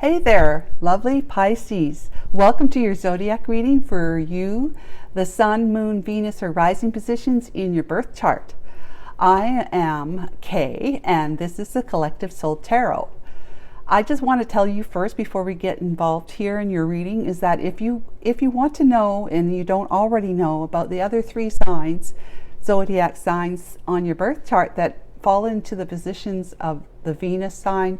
Hey there, lovely Pisces. Welcome to your zodiac reading for you, the Sun, Moon, Venus, or rising positions in your birth chart. I am Kay, and this is the Collective Soul Tarot. I just want to tell you first, before we get involved here in your reading, is that if you want to know, and you don't already know, about the other 3 signs, zodiac signs on your birth chart that fall into the positions of the Venus sign,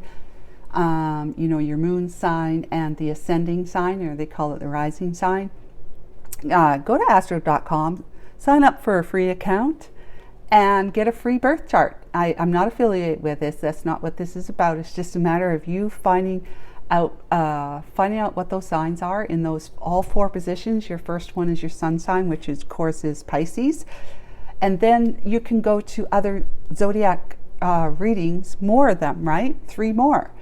your moon sign, and the ascending sign, or they call it the rising sign, go to astro.com, sign up for a free account, and get a free birth chart. I'm not affiliated with this. That's not what this is about. It's just a matter of you finding out what those signs are in those all 4 positions. Your first one is your sun sign, which of course is Pisces, and then you can go to other zodiac readings, more of them, right? 3 more,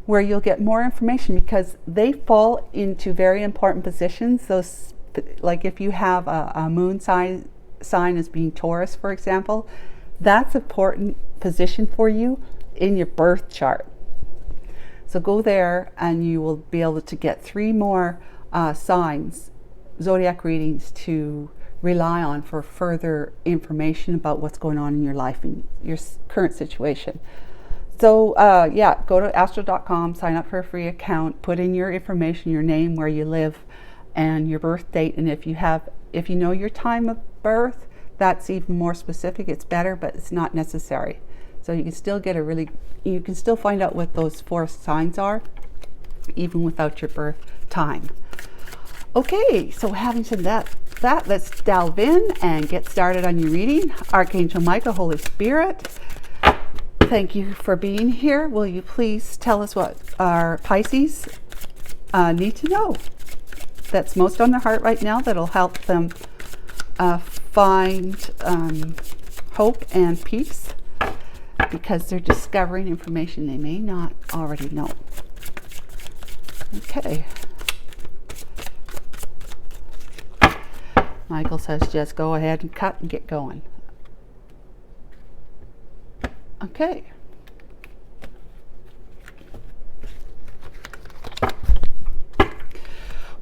where you'll get more information, because they fall into very important positions. Those, like if you have a moon sign as being Taurus, for example, that's an important position for you in your birth chart. So go there and you will be able to get 3 more signs, zodiac readings, to rely on for further information about what's going on in your life and your current situation. So go to astro.com, sign up for a free account, put in your information, your name, where you live, and your birth date. And if you know your time of birth, that's even more specific. It's better, but it's not necessary. So you can still you can still find out what those 4 signs are, even without your birth time. Okay, so having said that, let's delve in and get started on your reading. Archangel Michael, Holy Spirit, thank you for being here. Will you please tell us what our Pisces need to know that's most on their heart right now, that'll help them find hope and peace, because they're discovering information they may not already know. Okay. Michael says just go ahead and cut and get going. Okay.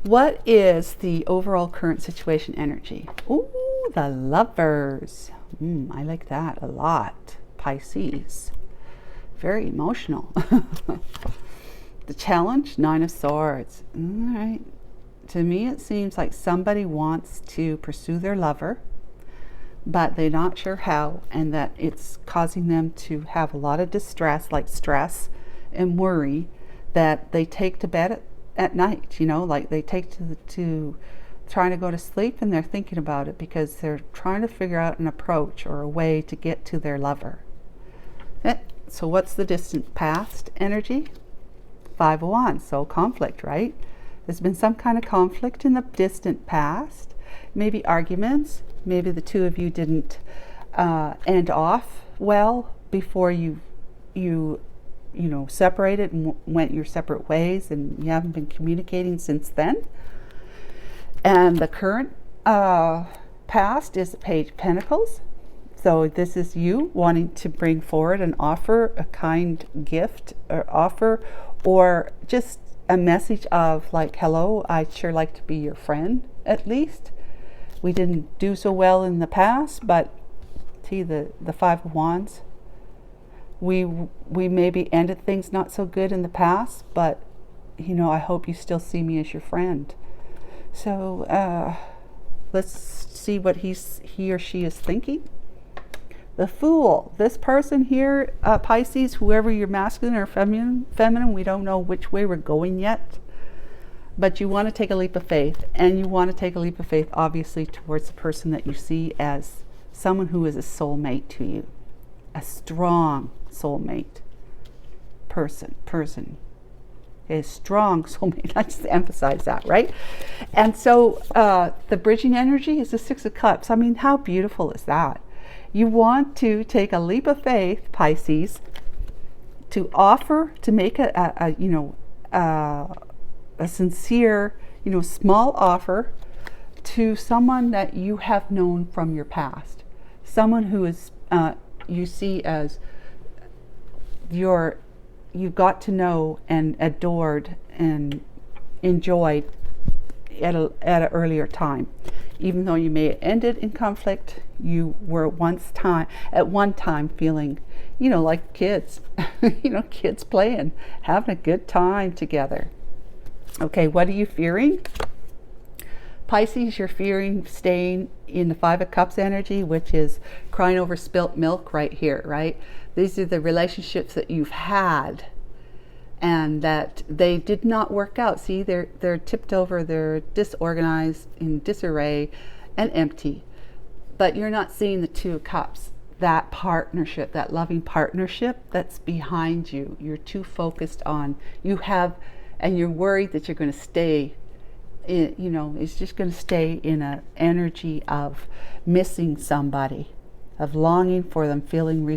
What is the overall current situation energy? Ooh, the Lovers. I like that a lot. Pisces. Very emotional. The Challenge, 9 of Swords. All right. To me, it seems like somebody wants to pursue their lover, but they're not sure how, and that it's causing them to have a lot of distress, like stress and worry, that they take to bed at night, like they take to trying to go to sleep, and they're thinking about it because they're trying to figure out an approach or a way to get to their lover. So what's the distant past energy? 5 of Wands, so conflict, right? There's been some kind of conflict in the distant past, maybe arguments, maybe the 2 of you didn't end off well before you separated and went your separate ways, and you haven't been communicating since then. And the current past is the Page of Pentacles. So this is you wanting to bring forward an offer, a kind gift or offer, or just a message of like, hello, I'd sure like to be your friend, at least. We didn't do so well in the past, but see the 5 of Wands. We maybe ended things not so good in the past, but I hope you still see me as your friend. So let's see what he or she is thinking. The Fool. This person here, Pisces, whoever you're, masculine or feminine, we don't know which way we're going yet. But you want to take a leap of faith. And you want to take a leap of faith, obviously, towards the person that you see as someone who is a soulmate to you. A strong soulmate person. A strong soulmate. I just emphasize that, right? And so the bridging energy is the 6 of Cups. I mean, how beautiful is that? You want to take a leap of faith, Pisces, to offer, to make a sincere, small offer to someone that you have known from your past, someone who is you see as your you got to know and adored and enjoyed at an earlier time. Even though you may have ended in conflict, you were at one time feeling, like kids, kids playing, having a good time together. Okay, what are you fearing? Pisces, you're fearing staying in the Five of Cups energy, which is crying over spilt milk right here, right? These are the relationships that you've had and that they did not work out. See, they're tipped over, they're disorganized, in disarray, and empty. But you're not seeing the Two of Cups, that partnership, that loving partnership that's behind you. You're too focused on, and you're worried that you're going to stay, it's just going to stay in an energy of missing somebody, of longing for them, feeling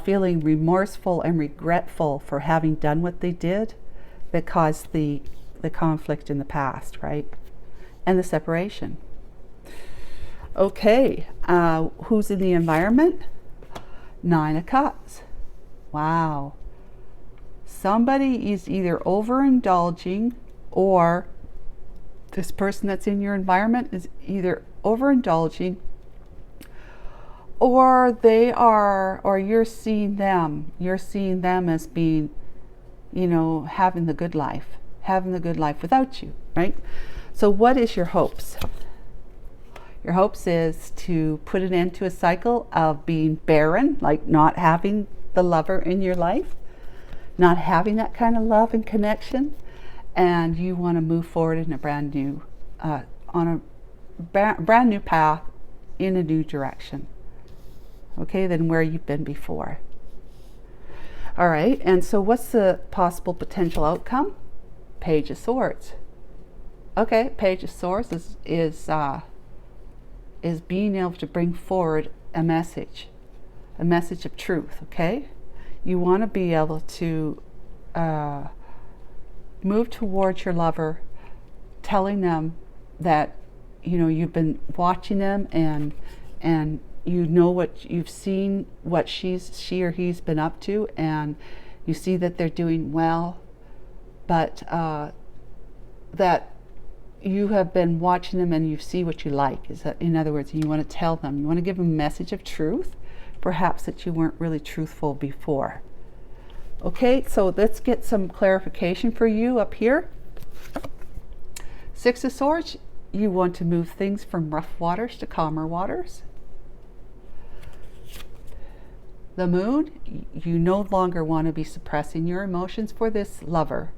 feeling remorseful and regretful for having done what they did that caused the conflict in the past, right? And the separation. Okay, who's in the environment? Nine of Cups. Wow. Somebody is either overindulging, or this person that's in your environment is either overindulging, or you're seeing them as being, having the good life without you, right? So what is your hopes? Your hopes is to put an end to a cycle of being barren, like not having the lover in your life, not having that kind of love and connection, and you want to move forward in a brand new path in a new direction, okay, than where you've been before. All right, and so what's the possible potential outcome? Page of Swords. Okay, Page of Swords is being able to bring forward a message of truth, okay? You want to be able to move towards your lover, telling them that, you've been watching them and what you've seen, what she or he's been up to, and you see that they're doing well, but that you have been watching them and you see what you like. Is that, in other words, you want to tell them, you want to give them a message of truth, perhaps that you weren't really truthful before. Okay, so let's get some clarification for you up here. Six of Swords, you want to move things from rough waters to calmer waters. The Moon, you no longer want to be suppressing your emotions for this lover,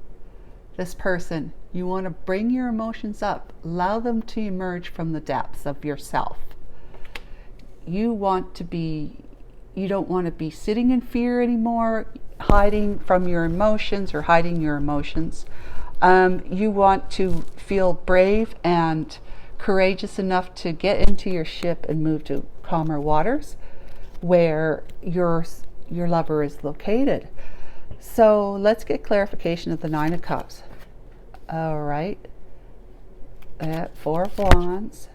this person. You want to bring your emotions up, allow them to emerge from the depths of yourself. You don't want to be sitting in fear anymore, hiding from your emotions or hiding your emotions. You want to feel brave and courageous enough to get into your ship and move to calmer waters where your lover is located. So let's get clarification of the Nine of Cups. All right, that Four of Wands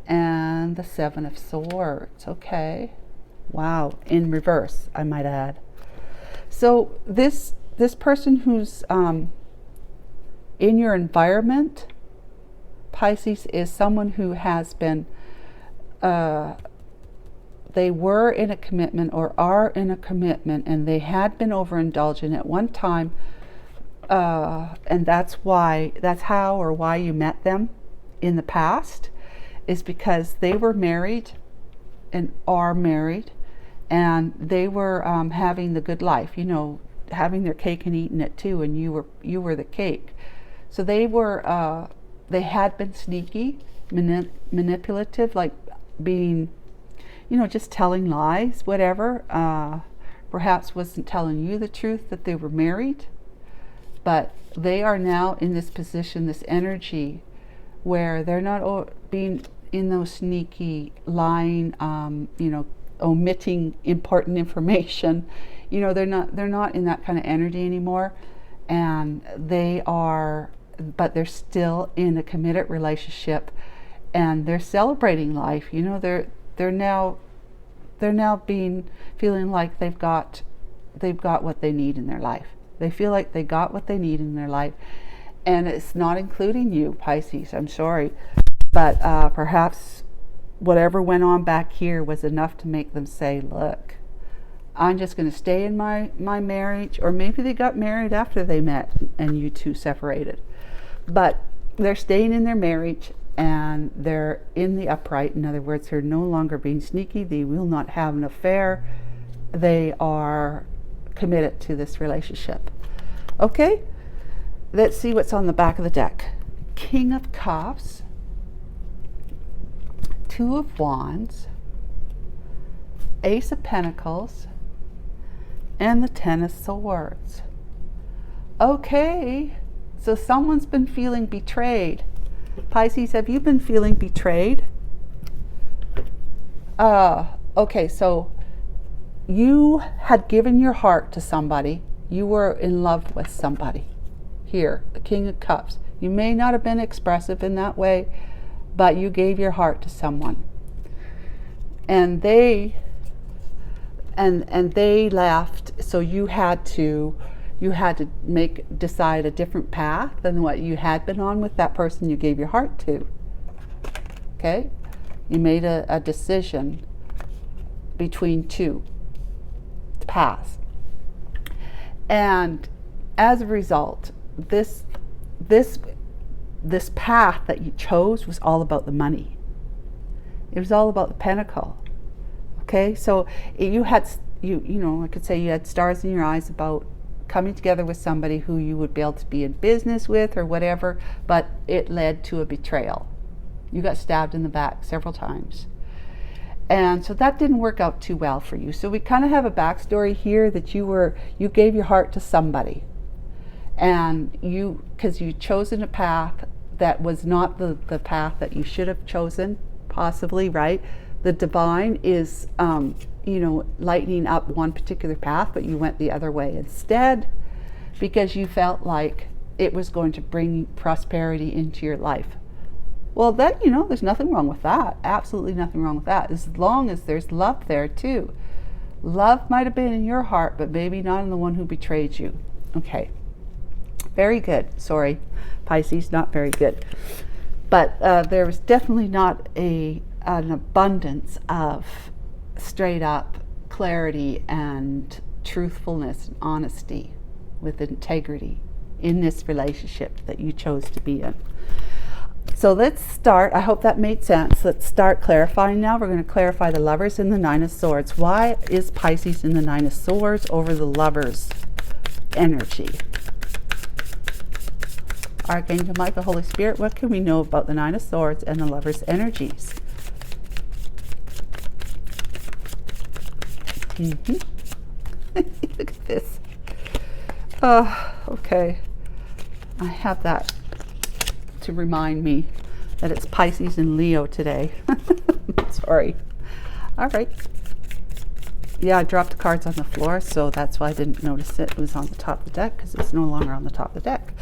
and the Seven of Swords. Okay, wow, in reverse, I might add. So this person who's in your environment, Pisces, is someone who has been they were in a commitment or are in a commitment, and they had been overindulgent at one time, and that's how or why you met them in the past, is because they were married and are married, and they were having the good life, having their cake and eating it too, and you were the cake. So they had been sneaky, manipulative, like being, just telling lies, whatever. Perhaps wasn't telling you the truth that they were married, but they are now in this position, this energy, where they're not being in those sneaky, lying, omitting important information. They're not in that kind of energy anymore, and but they're still in a committed relationship, and they're celebrating life. They're now feeling like they've got they've got what they need in their life. They feel like they got what they need in their life. And it's not including you, Pisces, I'm sorry. But perhaps whatever went on back here was enough to make them say, look, I'm just going to stay in my marriage. Or maybe they got married after they met and you two separated. But they're staying in their marriage and they're in the upright. In other words, they're no longer being sneaky. They will not have an affair. They are committed to this relationship. Okay, let's see what's on the back of the deck. King of Cups, Two of Wands, Ace of Pentacles, and the Ten of Swords. Okay, so someone's been feeling betrayed. Pisces, have you been feeling betrayed? Okay, so you had given your heart to somebody. You were in love with somebody. Here, the King of Cups. You may not have been expressive in that way, but you gave your heart to someone. And they left, so you had to decide a different path than what you had been on with that person you gave your heart to. Okay? You made a decision between two paths. And as a result, this path that you chose was all about the money. It was all about the pentacle. Okay? So you had, I could say you had stars in your eyes about coming together with somebody who you would be able to be in business with or whatever, but it led to a betrayal. You got stabbed in the back several times. And so that didn't work out too well for you. So we kind of have a backstory here that you gave your heart to somebody. And because you chosen a path that was not the path that you should have chosen, possibly, right? The divine is, lightening up one particular path, but you went the other way instead because you felt like it was going to bring prosperity into your life. Well, there's nothing wrong with that. Absolutely nothing wrong with that, as long as there's love there too. Love might have been in your heart, but maybe not in the one who betrayed you. Okay. Very good. Sorry, Pisces, not very good. But there was definitely not an abundance of straight up clarity and truthfulness and honesty with integrity in this relationship that you chose to be in. So let's start. I hope that made sense. Let's start clarifying now. We're going to clarify the Lovers and the Nine of Swords. Why is Pisces in the Nine of Swords over the Lovers energy? Archangel Michael, Holy Spirit, what can we know about the Nine of Swords and the Lovers energies? Look at this. Okay. I have that to remind me that it's Pisces and Leo today. Sorry. All right. Yeah, I dropped the cards on the floor, so that's why I didn't notice it was on the top of the deck, because it's no longer on the top of the deck.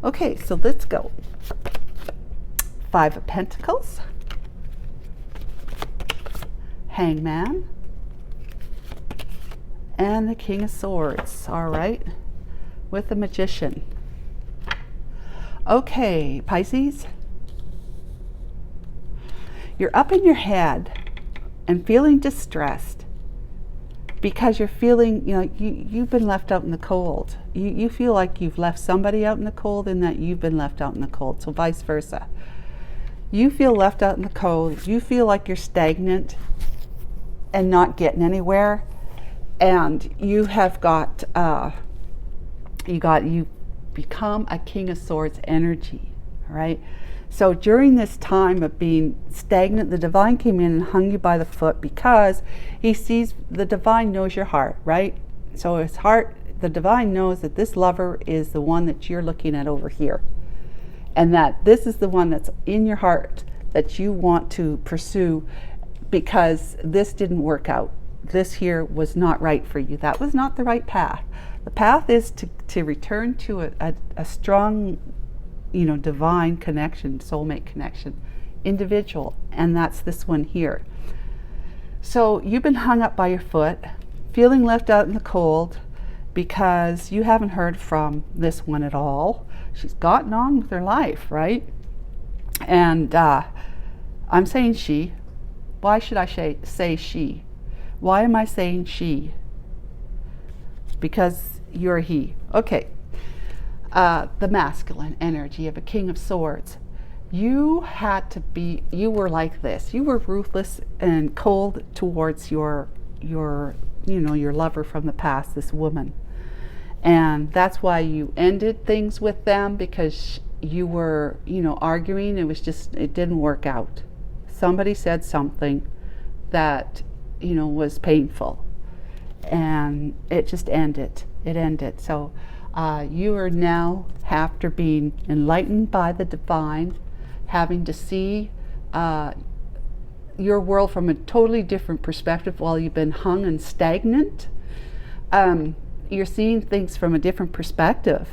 Okay, so let's go. Five of Pentacles, Hangman, and the King of Swords. All right, with the Magician. Okay, Pisces, you're up in your head and feeling distressed because you're feeling, you've been left out in the cold. You feel like you've left somebody out in the cold and that you've been left out in the cold, so vice versa. You feel left out in the cold. You feel like you're stagnant and not getting anywhere. And you have got, you become a King of Swords energy, all right? So during this time of being stagnant, the divine came in and hung you by the foot because he sees, the divine knows your heart, right? So his heart, the divine knows that this lover is the one that you're looking at over here. And that this is the one that's in your heart that you want to pursue because this didn't work out. This here was not right for you. That was not the right path. The path is to return to a strong, divine connection, soulmate connection, individual, and that's this one here. So you've been hung up by your foot, feeling left out in the cold, because you haven't heard from this one at all. She's gotten on with her life, right? And I'm saying she. Why should I say she? Why am I saying she? Because you're he. Okay. The masculine energy of a King of Swords. You were like this. You were ruthless and cold towards your lover from the past, this woman. And that's why you ended things with them, because you were, arguing. It didn't work out. Somebody said something that, was painful, and it just ended. It ended. So you are now, after being enlightened by the divine, having to see your world from a totally different perspective while you've been hung and stagnant. You're seeing things from a different perspective.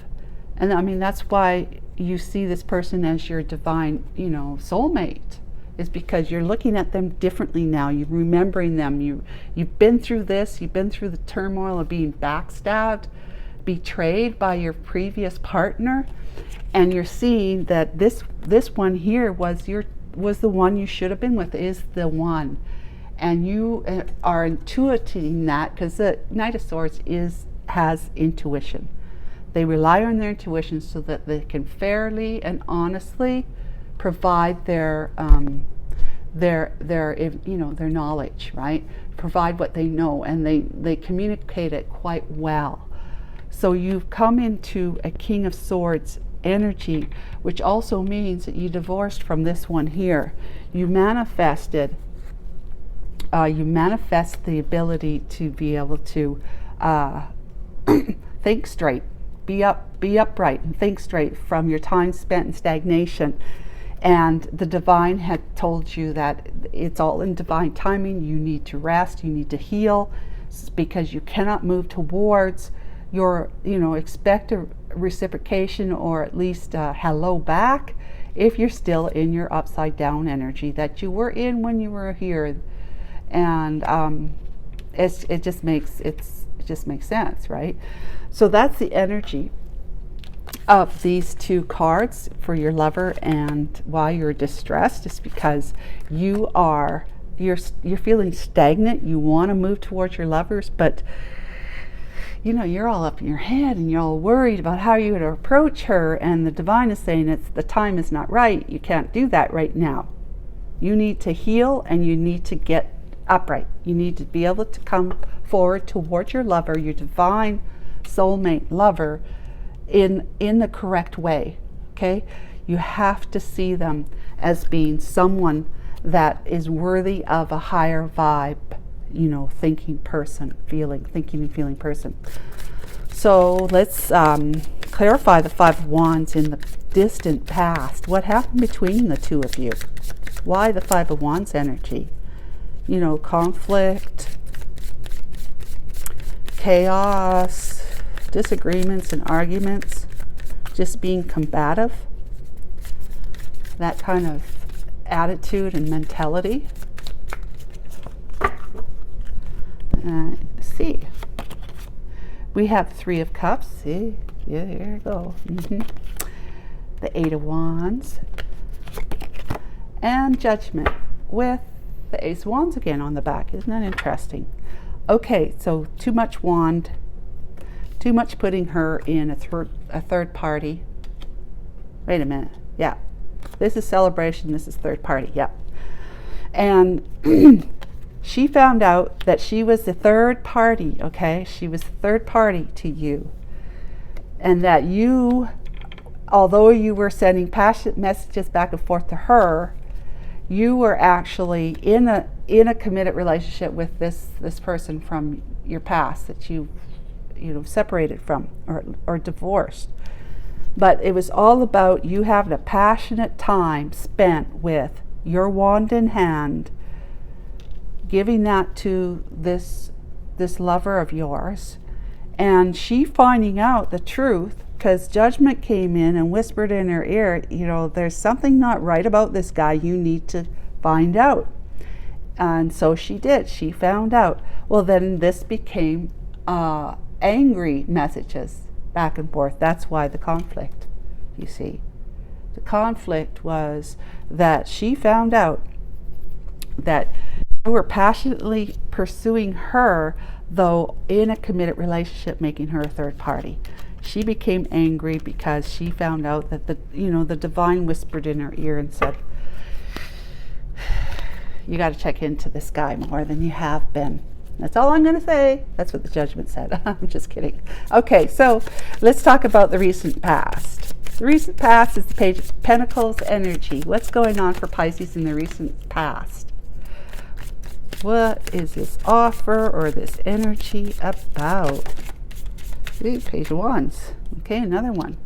And I mean, that's why you see this person as your divine, soulmate, is because you're looking at them differently now. You're remembering them. You've been through this. You've been through the turmoil of being backstabbed, betrayed by your previous partner, and you're seeing that this one here was the one you should have been with, is the one. And you are intuiting that, because the Knight of Swords has intuition. They rely on their intuition so that they can fairly and honestly provide their knowledge, right? Provide what they know, and they communicate it quite well. So you've come into a King of Swords energy, which also means that you divorced from this one here. You manifest the ability to be able to think straight, be upright and think straight from your time spent in stagnation. And the divine had told you that it's all in divine timing. You need to rest, you need to heal, because you cannot move towards your, expect a reciprocation, or at least a hello back, if you're still in your upside down energy that you were in when you were here. And it just makes sense, right? So that's the energy of these two cards for your lover, and why you're distressed is because you're feeling stagnant. You want to move towards your lovers, but you're all up in your head and you're all worried about how you're going to approach her, and the divine is saying the time is not right. You can't do that right now. You need to heal, and you need to get upright. You need to be able to come forward towards your lover, your divine soulmate lover, in the correct way. Okay? You have to see them as being someone that is worthy of a higher vibe, thinking and feeling person. So let's clarify the Five of Wands in the distant past. What happened between the two of you? Why the Five of Wands energy? Conflict, chaos, disagreements and arguments, just being combative, that kind of attitude and mentality. See, we have Three of Cups. See, yeah, here we go. The Eight of Wands, and Judgment with the Ace of Wands again on the back. Isn't that interesting? Okay, so too much wand, too much putting her in a third party. Wait a minute. Yeah, this is celebration. This is third party. Yeah, and she found out that she was the third party. Okay, she was the third party to you, and that you, although you were sending passionate messages back and forth to her, you were actually in a committed relationship with this person from your past that you separated from or divorced. But it was all about you having a passionate time spent with your wand in hand, giving that to this lover of yours, and she finding out the truth, because Judgment came in and whispered in her ear, there's something not right about this guy. You need to find out. And so she did. She found out. Well, then this became angry messages back and forth. That's why the conflict, you see. The conflict was that she found out that you were passionately pursuing her, though in a committed relationship, making her a third party. She became angry because she found out that the divine whispered in her ear and said, you got to check into this guy more than you have been. That's all I'm going to say. That's what the judgment said. I'm just kidding. Okay, so let's talk about the recent past. The recent past is the Page of Pentacles energy. What's going on for Pisces in the recent past? What is this offer or this energy about? Ooh, Page of Wands. Okay, another one.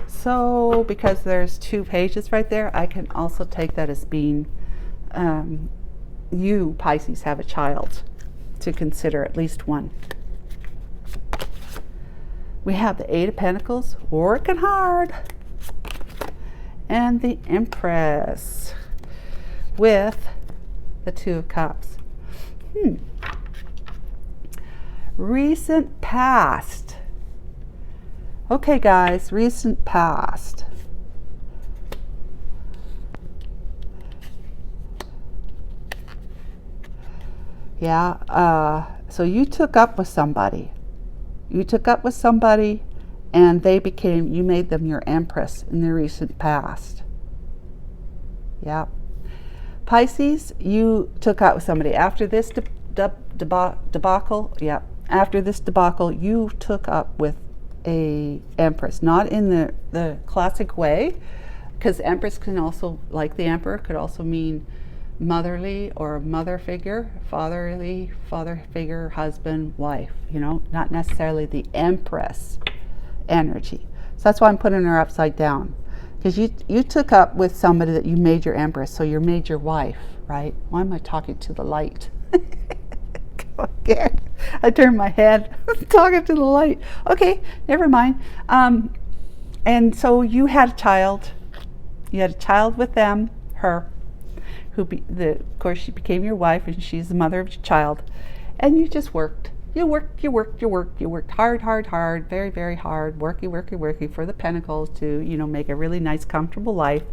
So because there's 2 pages right there, I can also take that as being you, Pisces, have a child to consider, at least one. We have the 8 of Pentacles, working hard, and the Empress with the 2 of Cups. Recent past. Okay, guys, recent past. Yeah, so you took up with somebody. You took up with somebody and you made them your empress in the recent past. Yeah. Pisces, you took out with somebody. After this debacle, yeah. After this debacle, you took up with a empress. Not in the classic way, because empress can also, like the emperor, could also mean motherly or mother figure, father figure, husband, wife, not necessarily the empress energy. So that's why I'm putting her upside down, because you took up with somebody that you made your empress, so you made your wife, right? Why am I talking to the light? Okay, I turned my head talking to the light. Okay, never mind. And so you had a child with them, her, of course she became your wife, and she's the mother of your child, and you just worked. You worked hard, very, very hard, working for the Pentacles to, make a really nice, comfortable life,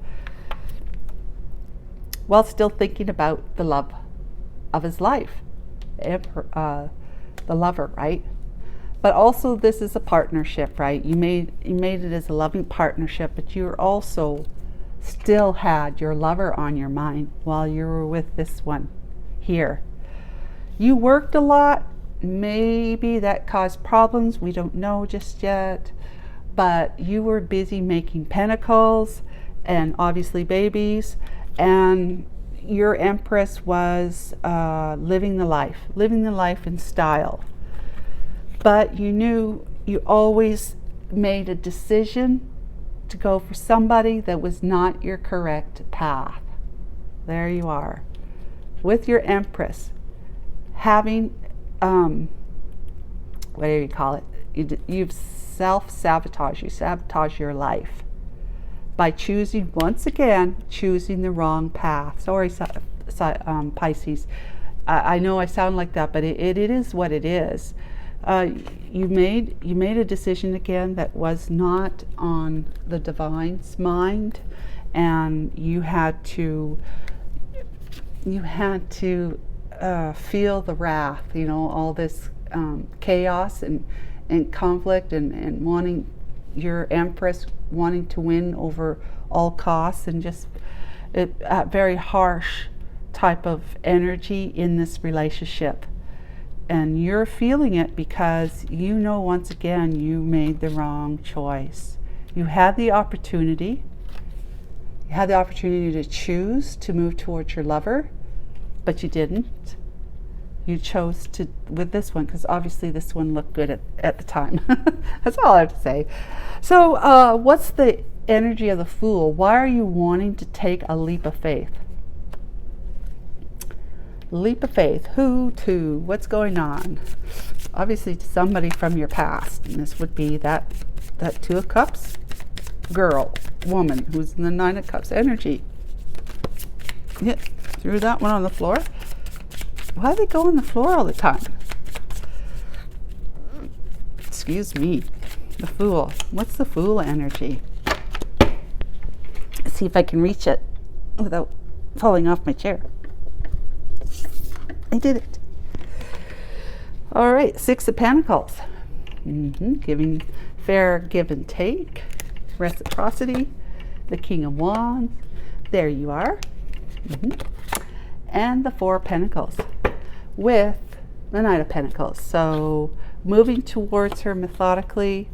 while still thinking about the love of his life, the lover, right? But also this is a partnership, right? You made it as a loving partnership, but you're also still had your lover on your mind while you were with this one here. You worked a lot. Maybe that caused problems. We don't know just yet. But you were busy making pentacles and obviously babies. And your empress was living the life in style. But you knew you always made a decision to go for somebody that was not your correct path. There you are with your empress having what do you call it, you've self-sabotaged, you sabotage your life by choosing the wrong path. Sorry, Pisces, I know I sound like that, but it is what it is. You made a decision again that was not on the divine's mind, and you had to feel the wrath, all this chaos and conflict and wanting your empress wanting to win over all costs, and just a very harsh type of energy in this relationship. And you're feeling it because once again you made the wrong choice. You had the opportunity to choose to move towards your lover, but you didn't. You chose to with this one because obviously this one looked good at the time. That's all I have to say. So what's the energy of the Fool? Why are you wanting to take a leap of faith? Leap of faith. Who to? What's going on? Obviously to somebody from your past, and this would be that 2 of Cups woman who's in the 9 of Cups energy. Yeah, threw that one on the floor. Why do they go on the floor all the time? excuse me. The Fool. What's the Fool energy? Let's see if I can reach it without falling off my chair. I did it. All right, Six of Pentacles. Giving, fair give and take, reciprocity, the King of Wands. There you are. And the Four of Pentacles with the Knight of Pentacles. So moving towards her methodically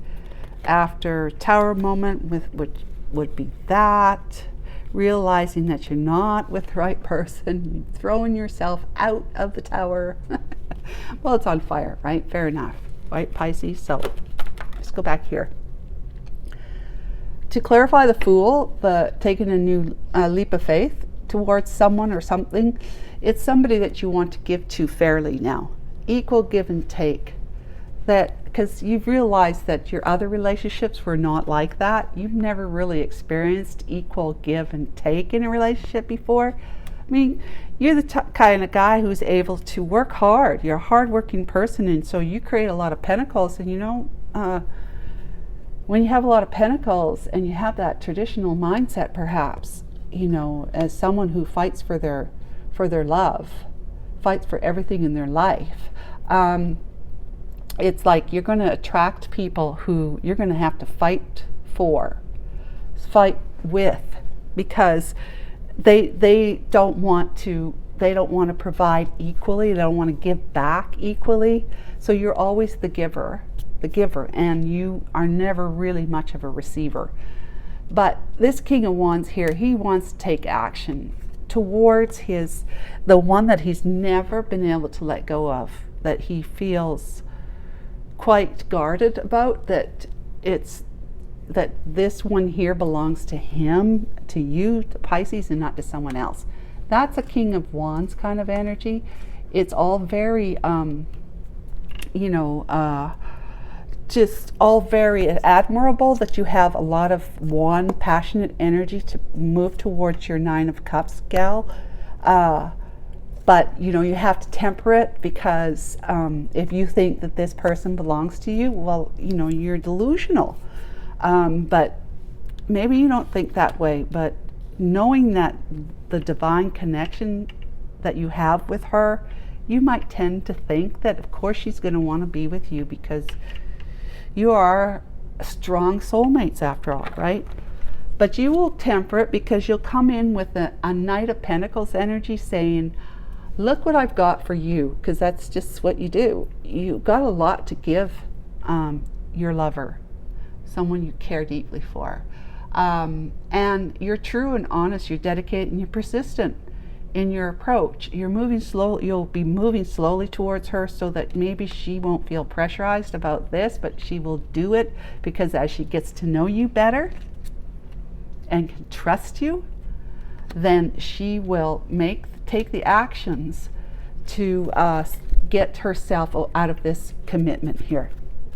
after Tower moment, which would be that. Realizing that you're not with the right person, throwing yourself out of the tower. Well, it's on fire, right? Fair enough, right, Pisces? So let's go back here. To clarify the Fool, taking a new leap of faith towards someone or something, it's somebody that you want to give to fairly now. Equal give and take. That because you've realized that your other relationships were not like that. You've never really experienced equal give and take in a relationship before. I mean, you're the kind of guy who's able to work hard. You're a hard-working person, and so you create a lot of pentacles. And you know, when you have a lot of pentacles and you have that traditional mindset, perhaps, you know, as someone who fights for their love, fights for everything in their life. It's like you're going to attract people who you're going to have to fight with, because they don't want to provide equally. They don't want to give back equally. So you're always the giver, and you are never really much of a receiver. But this King of Wands here, he wants to take action towards the one that he's never been able to let go of, that he feels quite guarded about, that this one here belongs to him, to you, to Pisces, and not to someone else. That's a King of Wands kind of energy. It's all very just all very admirable that you have a lot of wand passionate energy to move towards your Nine of Cups gal. But, you know, you have to temper it, because if you think that this person belongs to you, well, you know, you're delusional. But maybe you don't think that way, but knowing that the divine connection that you have with her, you might tend to think that, of course, she's going to want to be with you, because you are strong soulmates after all, right? But you will temper it, because you'll come in with a Knight of Pentacles energy saying, look what I've got for you, because that's just what you do. You've got a lot to give your lover, someone you care deeply for. And you're true and honest, you're dedicated, and you're persistent in your approach. You're moving slow. You'll be moving slowly towards her, so that maybe she won't feel pressurized about this, but she will do it because as she gets to know you better and can trust you, then she will take the actions to get herself out of this commitment here.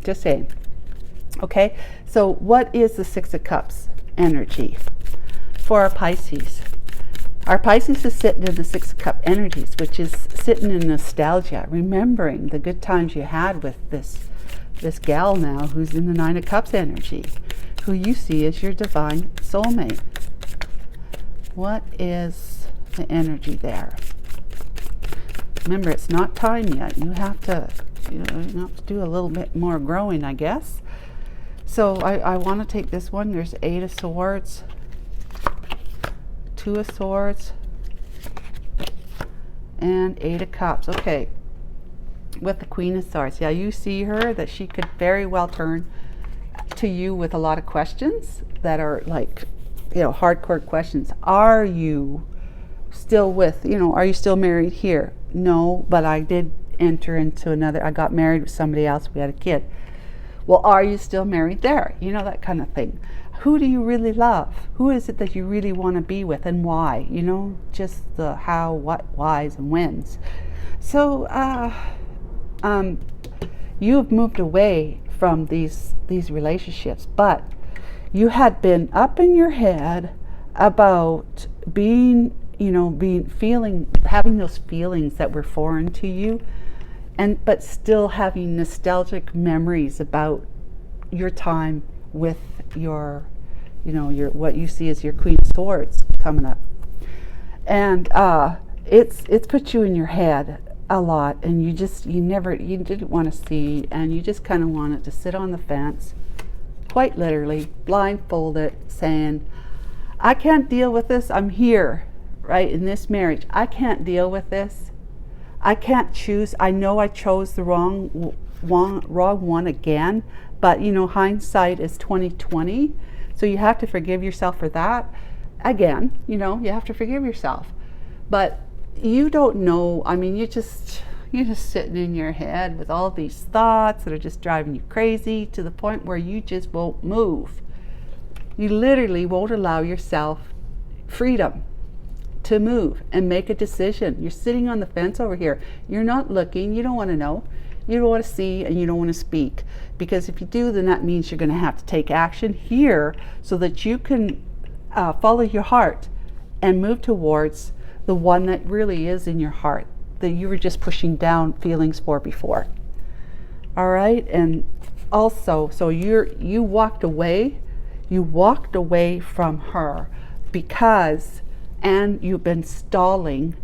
Just saying. Okay, so what is the Six of Cups energy for our Pisces? Our Pisces is sitting in the Six of Cup energies, which is sitting in nostalgia, remembering the good times you had with this gal now who's in the Nine of Cups energy, who you see as your divine soulmate. What is the energy there? Remember, it's not time yet. You have to do a little bit more growing, I guess. So I want to take this one. There's Eight of Swords, Two of Swords, and Eight of Cups. Okay, with the Queen of Swords. Yeah, you see her, that she could very well turn to you with a lot of questions that are like, hardcore questions. Are you still are you still married here? No, but I did enter into I got married with somebody else. We had a kid. Well, are you still married there? That kind of thing. Who do you really love? Who is it that you really want to be with, and why? Just the how, what, whys, and whens. So you have moved away from these relationships, but you had been up in your head about having those feelings that were foreign to you. but still having nostalgic memories about your time with your, your what you see as your Queen of Swords coming up. And it's put you in your head a lot, and you didn't want to see, and you just kind of wanted to sit on the fence, quite literally, blindfolded, saying, I can't deal with this. I'm here, right, in this marriage. I can't deal with this. I can't choose. I know I chose the wrong one again, but hindsight is 2020. So you have to forgive yourself for that. Again, you have to forgive yourself. But you don't know. I mean, you're just sitting in your head with all these thoughts that are just driving you crazy, to the point where you just won't move. You literally won't allow yourself freedom to move and make a decision. You're sitting on the fence over here. You're not looking. You don't want to know. You don't want to see, and you don't want to speak. Because if you do, then that means you're going to have to take action here so that you can follow your heart and move towards the one that really is in your heart, that you were just pushing down feelings for before. All right? And also, so you walked away from her and you've been stalling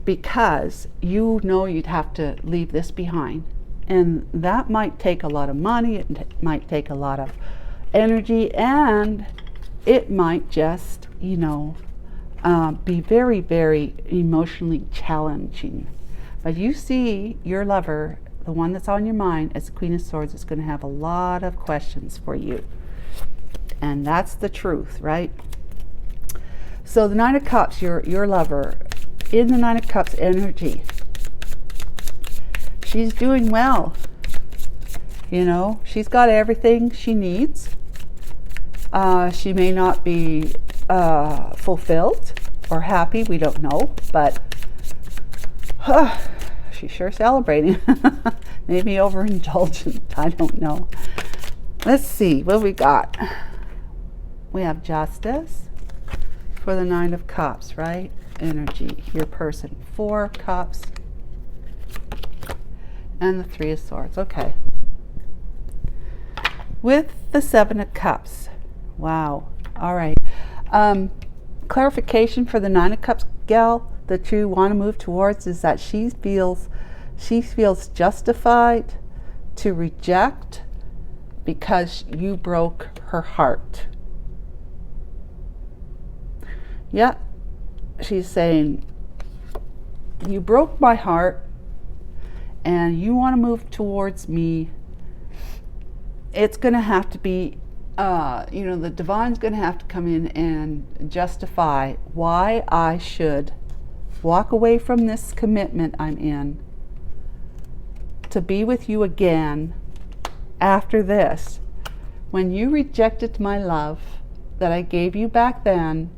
because you'd have to leave this behind. And that might take a lot of money, it might take a lot of energy, and it might just, be very, very emotionally challenging. But you see your lover, the one that's on your mind, as the Queen of Swords, is going to have a lot of questions for you. And that's the truth, right? So the Nine of Cups, your lover, in the Nine of Cups energy, she's doing well. She's got everything she needs. She may not be fulfilled or happy, we don't know, but she's sure celebrating. Maybe overindulgent, I don't know. Let's see what we got. We have Justice for the Nine of Cups, right? Energy, your person. 4 Cups and the 3 of Swords. Okay. With the 7 of Cups. Wow. All right. Clarification for the 9 of Cups gal that you want to move towards is that she feels justified to reject because you broke her heart. Yeah. She's saying, you broke my heart and you want to move towards me. It's going to have to be, the divine's going to have to come in and justify why I should walk away from this commitment I'm in to be with you again after this. When you rejected my love that I gave you back then,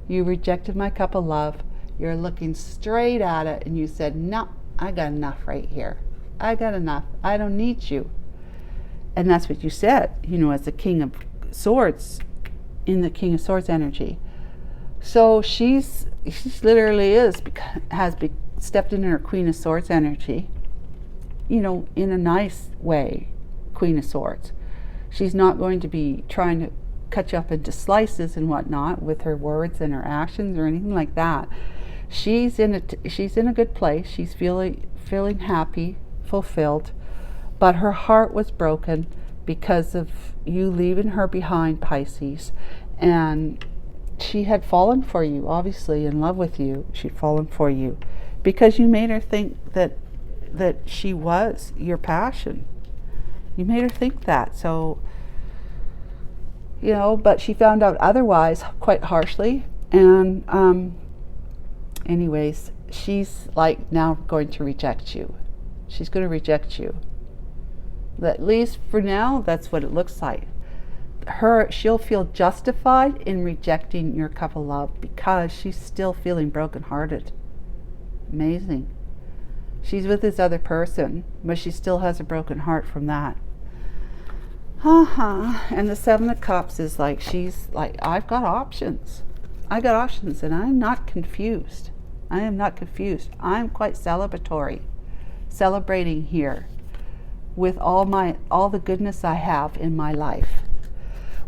you rejected my cup of love. You're looking straight at it and you said, no, I got enough right here. I got enough. I don't need you. And that's what you said, as the King of Swords, in the King of Swords energy. So she literally has stepped into her Queen of Swords energy, in a nice way, Queen of Swords. She's not going to be trying to cut you up into slices and whatnot with her words and her actions or anything like that. She's in a good place. She's feeling happy, fulfilled, but her heart was broken because of you leaving her behind, Pisces. And she had fallen for you, obviously in love with you. She'd fallen for you because you made her think that she was your passion. You made her think that. So, but she found out otherwise quite harshly. And anyways, she's now going to reject you. She's going to reject you. At least for now, that's what it looks like. She'll feel justified in rejecting your cup of love because she's still feeling brokenhearted. Amazing. She's with this other person, but she still has a broken heart from that. And the 7 of Cups is she's like, I've got options. I got options and I'm not confused. I am not confused. I'm quite celebratory, celebrating here with all the goodness I have in my life.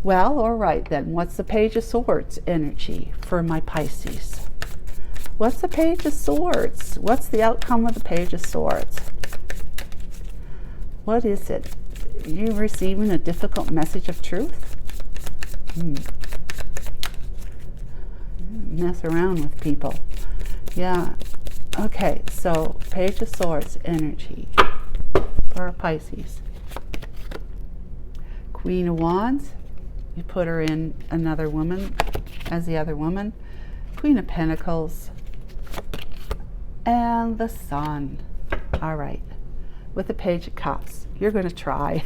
Well, all right then. What's the Page of Swords energy for my Pisces? What's the Page of Swords? What's the outcome of the Page of Swords? What is it? You receiving a difficult message of truth? Mess around with people. Yeah. Okay, so Page of Swords energy for Pisces. Queen of Wands. You put her in another woman as the other woman. Queen of Pentacles. And the Sun. All right. With the Page of Cups. You're going to try.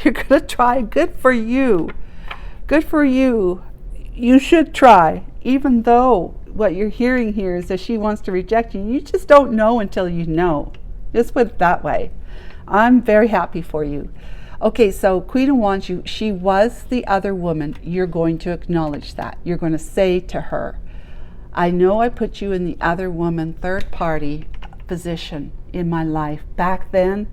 You're going to try. Good for you. Good for you. You should try. Even though what you're hearing here is that she wants to reject you. You just don't know until you know. Just put it that way. I'm very happy for you. Okay, so Queen of Wands, she was the other woman. You're going to acknowledge that. You're going to say to her, I know I put you in the other woman, third party position in my life back then,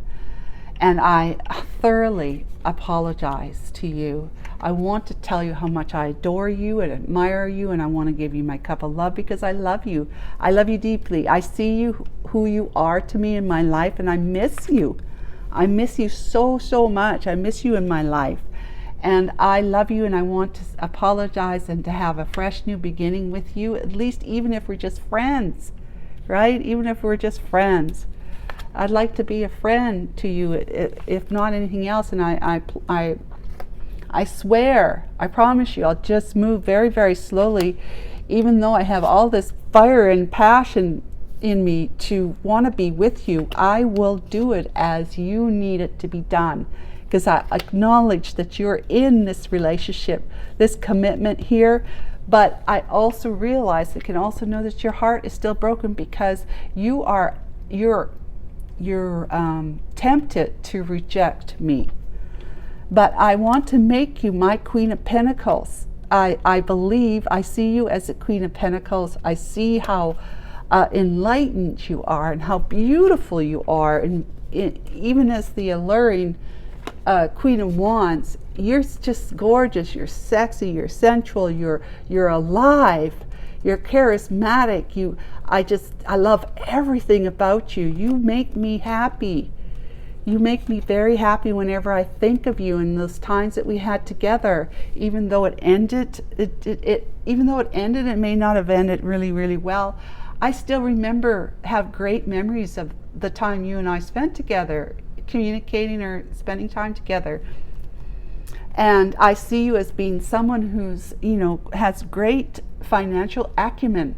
and I thoroughly apologize to you. I want to tell you how much I adore you and admire you, and I want to give you my cup of love because I love you. I love you deeply. I see you, who you are to me in my life, and I miss you. I miss you so, so much. I miss you in my life. And I love you, and I want to apologize and to have a fresh new beginning with you, at least even if we're just friends, right? Even if we're just friends. I'd like to be a friend to you, if not anything else. And I swear, I promise you, I'll just move very, very slowly, even though I have all this fire and passion in me to want to be with you. I will do it as you need it to be done, because I acknowledge that you're in this relationship, this commitment here. But I also realize, I can also know that your heart is still broken because you're tempted to reject me. But I want to make you my Queen of Pentacles. I believe, I see you as a Queen of Pentacles. I see how enlightened you are and how beautiful you are. And even as the alluring Queen of Wands, you're just gorgeous, you're sexy, you're sensual, you're alive, you're charismatic. I love everything about you. You make me happy. You make me very happy whenever I think of you and those times that we had together. Even though it ended, it may not have ended really, really well, I still have great memories of the time you and I spent together, communicating or spending time together. And I see you as being someone who's, has great financial acumen,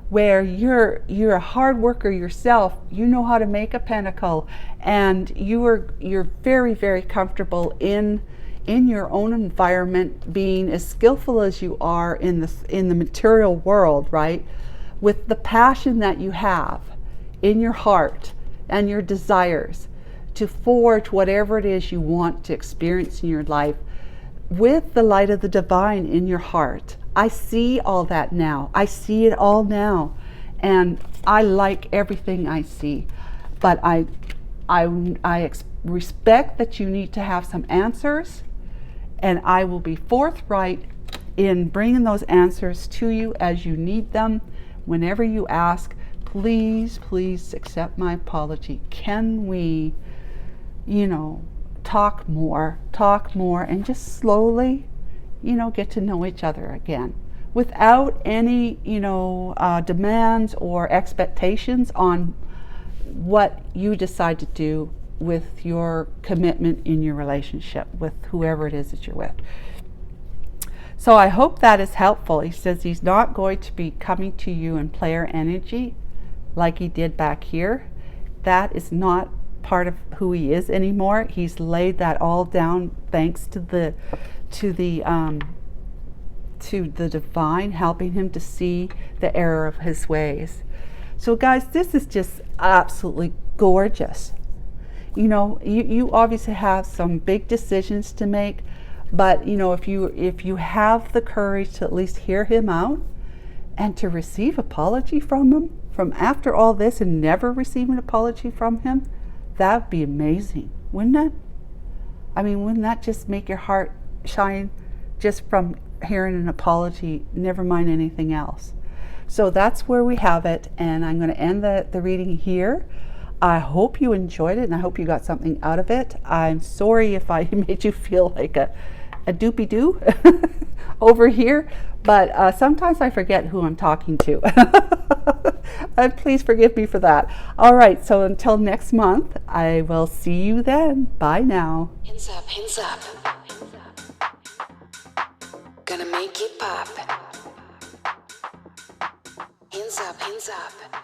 where you're a hard worker yourself. You know how to make a pentacle, and you're very, very comfortable in your own environment, being as skillful as you are in the material world, right? With the passion that you have in your heart and your desires to forge whatever it is you want to experience in your life with the light of the divine in your heart. I see all that now. I see it all now. And I like everything I see. But I respect that you need to have some answers. And I will be forthright in bringing those answers to you as you need them. Whenever you ask, please, please accept my apology. Can we, talk more, and just slowly, get to know each other again without any, demands or expectations on what you decide to do with your commitment in your relationship with whoever it is that you're with. So I hope that is helpful. He says he's not going to be coming to you in player energy like he did back here. That is not part of who he is anymore. He's laid that all down thanks to the divine helping him to see the error of his ways. So guys, this is just absolutely gorgeous. You obviously have some big decisions to make, but if you have the courage to at least hear him out And to receive apology from him, from after all this and never receive an apology from him, that'd be amazing, wouldn't it? I mean, wouldn't that just make your heart shine just from hearing an apology, never mind anything else? So that's where we have it, and I'm going to end the reading here. I hope you enjoyed it, and I hope you got something out of it. I'm sorry if I made you feel like a doopy-doo over here, but sometimes I forget who I'm talking to. Please forgive me for that. All right, so until next month, I will see you then. Bye now. Hands up, hands up. Gonna make it pop. Hands up, hands up.